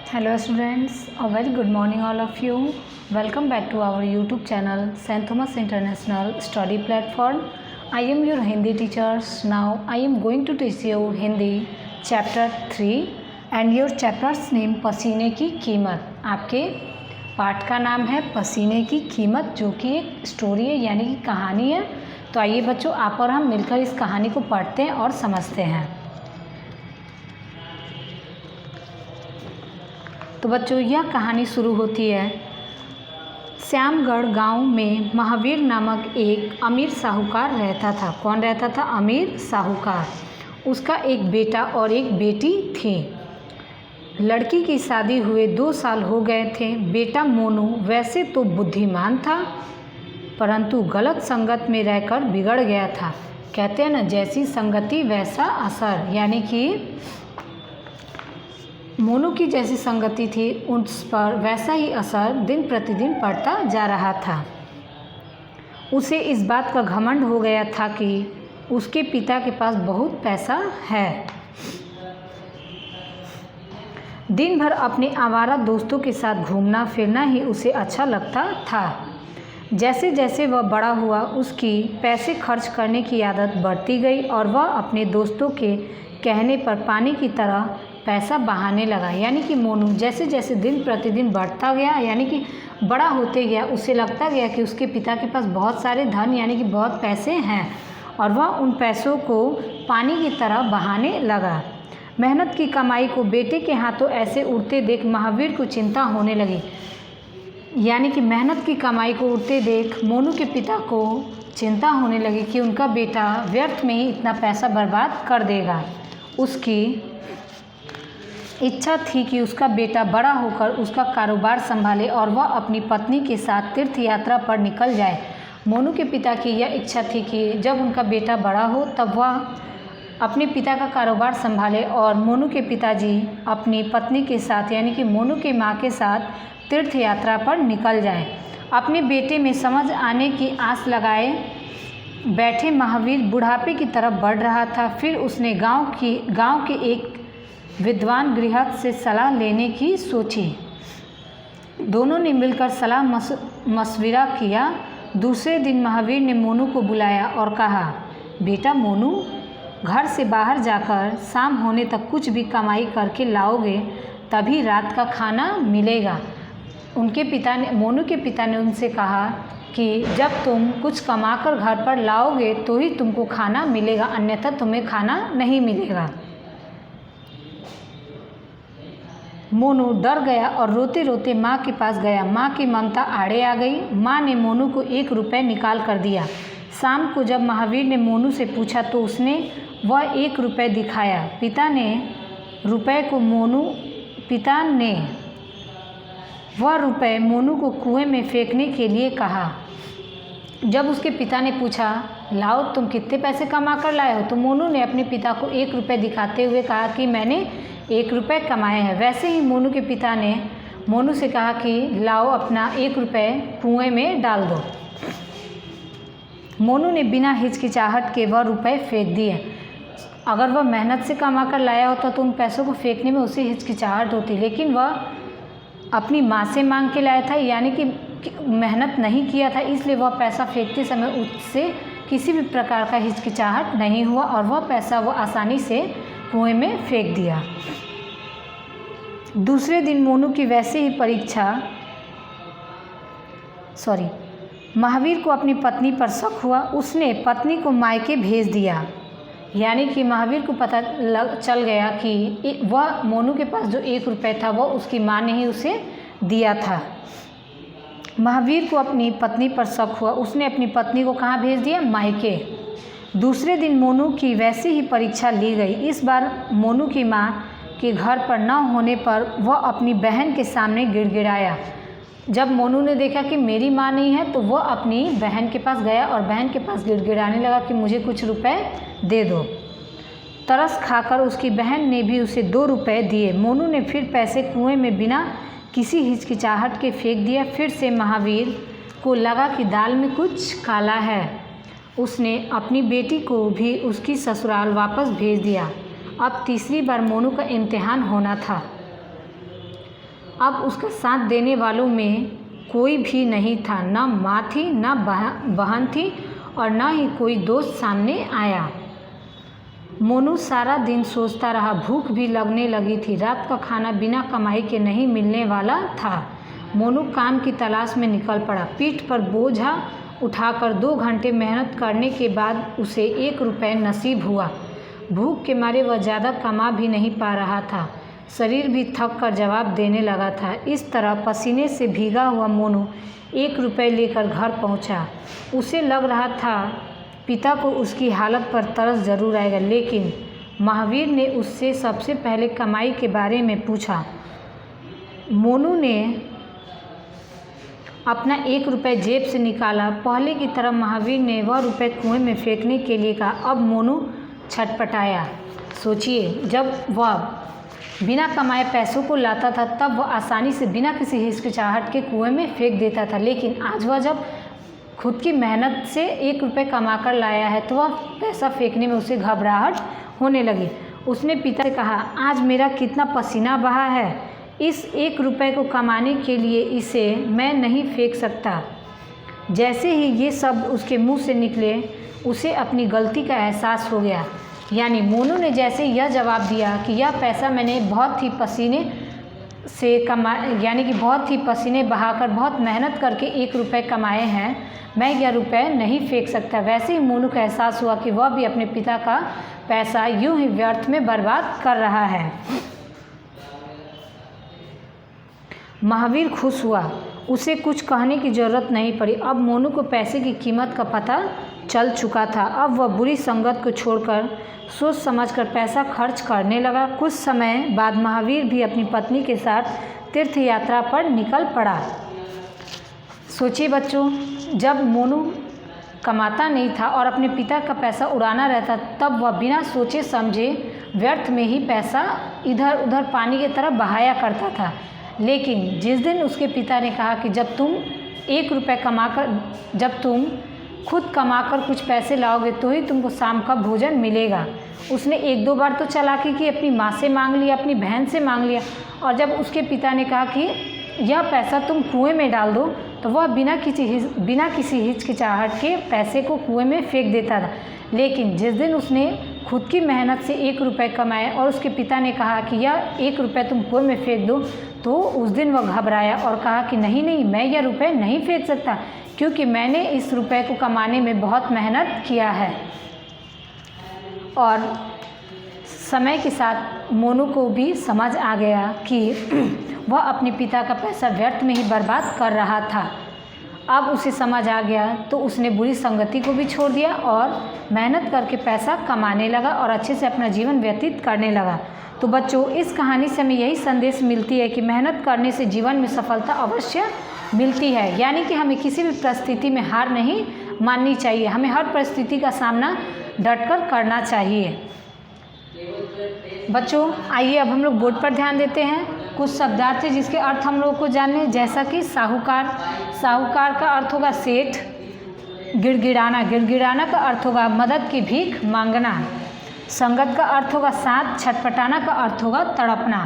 Hello students, a very good morning all of you. Welcome back to our YouTube channel St. Thomas International Study Platform. I am your Hindi teachers. Now I am going to teach you Hindi chapter 3 and your chapter's name पसीने की कीमत। आपके पाठ का नाम है पसीने की कीमत, जो कि एक स्टोरी है यानी कि कहानी है। तो आइए बच्चों, आप और हम मिलकर इस कहानी को पढ़ते हैं और समझते हैं। तो बच्चों, यह कहानी शुरू होती है। श्यामगढ़ गांव में महावीर नामक एक अमीर साहूकार रहता था। कौन रहता था? अमीर साहूकार। उसका एक बेटा और एक बेटी थी। लड़की की शादी हुए 2 साल हो गए थे। बेटा मोनू वैसे तो बुद्धिमान था, परंतु गलत संगत में रहकर बिगड़ गया था। कहते हैं ना, जैसी संगति वैसा असर, यानी कि मोनू की जैसी संगति थी उस पर वैसा ही असर दिन प्रतिदिन पड़ता जा रहा था। उसे इस बात का घमंड हो गया था कि उसके पिता के पास बहुत पैसा है। दिन भर अपने आवारा दोस्तों के साथ घूमना फिरना ही उसे अच्छा लगता था। जैसे जैसे वह बड़ा हुआ, उसकी पैसे खर्च करने की आदत बढ़ती गई और वह अपने दोस्तों के कहने पर पानी की तरह पैसा बहाने लगा। यानी कि मोनू जैसे जैसे दिन प्रतिदिन बढ़ता गया, यानी कि बड़ा होते गया, उसे लगता गया कि उसके पिता के पास बहुत सारे धन यानी कि बहुत पैसे हैं और वह उन पैसों को पानी की तरह बहाने लगा। मेहनत की कमाई को बेटे के हाथों ऐसे उड़ते देख महावीर को चिंता होने लगी। यानी कि मेहनत की कमाई को उड़ते देख मोनू के पिता को चिंता होने लगी कि उनका बेटा व्यर्थ में ही इतना पैसा बर्बाद कर देगा। उसकी इच्छा थी कि उसका बेटा बड़ा होकर उसका कारोबार संभाले और वह अपनी पत्नी के साथ तीर्थ यात्रा पर निकल जाए। मोनू के पिता की यह इच्छा थी कि जब उनका बेटा बड़ा हो तब वह अपने पिता का कारोबार संभाले और मोनू के पिताजी अपनी पत्नी के साथ यानी कि मोनू के माँ के साथ तीर्थ यात्रा पर निकल जाएं। अपने बेटे में समझ आने की आस लगाए बैठे महावीर बुढ़ापे की तरफ बढ़ रहा था। फिर उसने गांव के एक विद्वान गृहस्थ से सलाह लेने की सोची। दोनों ने मिलकर सलाह मशविरा किया। दूसरे दिन महावीर ने मोनू को बुलाया और कहा, बेटा मोनू, घर से बाहर जाकर शाम होने तक कुछ भी कमाई करके लाओगे तभी रात का खाना मिलेगा। मोनू के पिता ने उनसे कहा कि जब तुम कुछ कमाकर घर पर लाओगे तो ही तुमको खाना मिलेगा, अन्यथा तुम्हें खाना नहीं मिलेगा। मोनू डर गया और रोते रोते माँ के पास गया। माँ की ममता आड़े आ गई। माँ ने मोनू को 1 रुपये निकाल कर दिया। शाम को जब महावीर ने मोनू से पूछा तो उसने वह 1 रुपये दिखाया। पिता ने वह रुपये मोनू को कुएं में फेंकने के लिए कहा। जब उसके पिता ने पूछा, लाओ तुम कितने पैसे कमा कर लाए हो, तो मोनू ने अपने पिता को 1 रुपये दिखाते हुए कहा कि मैंने 1 रुपये कमाए हैं। वैसे ही मोनू के पिता ने मोनू से कहा कि लाओ अपना 1 रुपये कुएं में डाल दो। मोनू ने बिना हिचकिचाहट के वह रुपये फेंक दिए। अगर वह मेहनत से कमा कर लाया होता तो उन पैसों को फेंकने में उसे हिचकिचाहट होती, लेकिन वह अपनी माँ से मांग के लाया था, यानी कि मेहनत नहीं किया था, इसलिए वह पैसा फेंकते समय उससे किसी भी प्रकार का हिचकिचाहट नहीं हुआ और वह पैसा वो आसानी से कुएं में फेंक दिया। दूसरे दिन मोनू की वैसे ही महावीर को अपनी पत्नी पर शक हुआ। उसने पत्नी को मायके भेज दिया। यानी कि महावीर को पता चल गया कि वह मोनू के पास जो 1 रुपये था वह उसकी माँ ने ही उसे दिया था। महावीर को अपनी पत्नी पर शक हुआ। उसने अपनी पत्नी को कहाँ भेज दिया? मायके। दूसरे दिन मोनू की वैसे ही परीक्षा ली गई। इस बार मोनू की माँ के घर पर न होने पर वह अपनी बहन के सामने गिड़गिड़ाया। जब मोनू ने देखा कि मेरी माँ नहीं है तो वह अपनी बहन के पास गया और बहन के पास गिड़गिड़ाने लगा कि मुझे कुछ रुपए दे दो। तरस खाकर उसकी बहन ने भी उसे 2 रुपये दिए। मोनू ने फिर पैसे कुएं में बिना किसी हिचकिचाहट के फेंक दिया। फिर से महावीर को लगा कि दाल में कुछ काला है। उसने अपनी बेटी को भी उसकी ससुराल वापस भेज दिया। अब तीसरी बार मोनू का इम्तिहान होना था। अब उसका साथ देने वालों में कोई भी नहीं था, ना माँ थी, ना बहन थी और ना ही कोई दोस्त सामने आया। मोनू सारा दिन सोचता रहा, भूख भी लगने लगी थी। रात का खाना बिना कमाई के नहीं मिलने वाला था। मोनू काम की तलाश में निकल पड़ा। पीठ पर बोझा उठाकर 2 घंटे मेहनत करने के बाद उसे 1 रुपये नसीब हुआ। भूख के मारे वह ज़्यादा कमा भी नहीं पा रहा था। शरीर भी थक कर जवाब देने लगा था। इस तरह पसीने से भीगा हुआ मोनू 1 रुपये लेकर घर पहुंचा। उसे लग रहा था पिता को उसकी हालत पर तरस जरूर आएगा, लेकिन महावीर ने उससे सबसे पहले कमाई के बारे में पूछा। मोनू ने अपना 1 रुपये जेब से निकाला। पहले की तरह महावीर ने वह रुपये कुएं में फेंकने के लिए कहा। अब मोनू छटपटाया। सोचिए, जब वह बिना कमाए पैसों को लाता था तब वह आसानी से बिना किसी हिचकिचाहट के कुएं में फेंक देता था, लेकिन आज वह जब खुद की मेहनत से 1 रुपये कमा कर लाया है तो वह पैसा फेंकने में उसे घबराहट होने लगी। उसने पिता से कहा, आज मेरा कितना पसीना बहा है, इस 1 रुपये को कमाने के लिए इसे मैं नहीं फेंक सकता। जैसे ही ये शब्द उसके मुंह से निकले उसे अपनी गलती का एहसास हो गया। यानी मोनू ने जैसे यह जवाब दिया कि यह पैसा मैंने बहुत ही पसीने बहाकर बहुत मेहनत करके 1 रुपये कमाए हैं, मैं यह रुपये नहीं फेंक सकता। वैसे ही मोनू का एहसास हुआ कि वह भी अपने पिता का पैसा यूं ही व्यर्थ में बर्बाद कर रहा है। महावीर खुश हुआ। उसे कुछ कहने की ज़रूरत नहीं पड़ी। अब मोनू को पैसे की कीमत का पता चल चुका था। अब वह बुरी संगत को छोड़कर सोच समझकर पैसा खर्च करने लगा। कुछ समय बाद महावीर भी अपनी पत्नी के साथ तीर्थ यात्रा पर निकल पड़ा। सोचिए बच्चों, जब मोनू कमाता नहीं था और अपने पिता का पैसा उड़ाना रहता, तब वह बिना सोचे समझे व्यर्थ में ही पैसा इधर उधर पानी की तरह बहाया करता था। लेकिन जिस दिन उसके पिता ने कहा कि जब तुम खुद कमाकर कुछ पैसे लाओगे तो ही तुमको शाम का भोजन मिलेगा, उसने 1-2 बार तो चालाकी की, अपनी माँ से मांग लिया, अपनी बहन से मांग लिया। और जब उसके पिता ने कहा कि यह पैसा तुम कुएं में डाल दो, तो वह बिना किसी हिचकिचाहट के पैसे को कुएं में फेंक देता था। लेकिन जिस दिन उसने खुद की मेहनत से 1 रुपये कमाए और उसके पिता ने कहा कि यह 1 रुपये तुम कुएं में फेंक दो, तो उस दिन वह घबराया और कहा कि नहीं, मैं यह रुपये नहीं फेंक सकता, क्योंकि मैंने इस रुपये को कमाने में बहुत मेहनत किया है। और समय के साथ मोनू को भी समझ आ गया कि वह अपने पिता का पैसा व्यर्थ में ही बर्बाद कर रहा था। अब उसे समझ आ गया तो उसने बुरी संगति को भी छोड़ दिया और मेहनत करके पैसा कमाने लगा और अच्छे से अपना जीवन व्यतीत करने लगा। तो बच्चों, इस कहानी से हमें यही संदेश मिलती है कि मेहनत करने से जीवन में सफलता अवश्य मिलती है। यानी कि हमें किसी भी परिस्थिति में हार नहीं माननी चाहिए, हमें हर परिस्थिति का सामना डटकर करना चाहिए। बच्चों, आइए अब हम लोग बोर्ड पर ध्यान देते हैं। कुछ शब्दार्थ है जिसके अर्थ हम लोगों को जानने, जैसा कि साहूकार। साहूकार का अर्थ होगा सेठ। गिड़गिड़ाना, गिड़गिड़ाना का अर्थ होगा मदद की भीख मांगना। संगत का अर्थ होगा साथ। छटपटाना का अर्थ होगा तड़पना।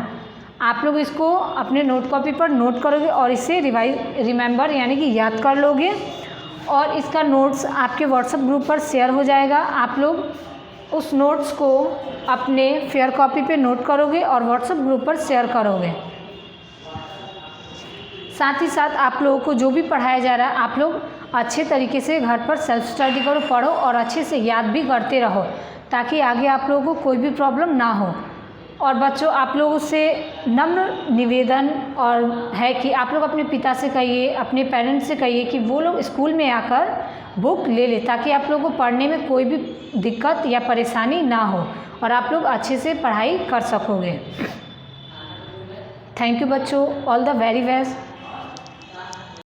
आप लोग इसको अपने नोट कॉपी पर नोट करोगे और इसे रिमेंबर यानी कि याद कर लोगे, और इसका नोट्स आपके व्हाट्सएप ग्रुप पर शेयर हो जाएगा। आप लोग उस नोट्स को अपने फेयर कॉपी पे नोट करोगे और व्हाट्सएप ग्रुप पर शेयर करोगे। साथ ही साथ आप लोगों को जो भी पढ़ाया जा रहा है, आप लोग अच्छे तरीके से घर पर सेल्फ स्टडी करो, पढ़ो और अच्छे से याद भी करते रहो, ताकि आगे आप लोगों को कोई भी प्रॉब्लम ना हो। और बच्चों, आप लोगों से नम्र निवेदन और है कि आप लोग अपने पिता से कहिए, अपने पेरेंट्स से कहिए कि वो लोग स्कूल में आकर बुक ले ले, ताकि आप लोगों को पढ़ने में कोई भी दिक्कत या परेशानी ना हो और आप लोग अच्छे से पढ़ाई कर सकोगे। थैंक यू बच्चों, ऑल द वेरी बेस्ट।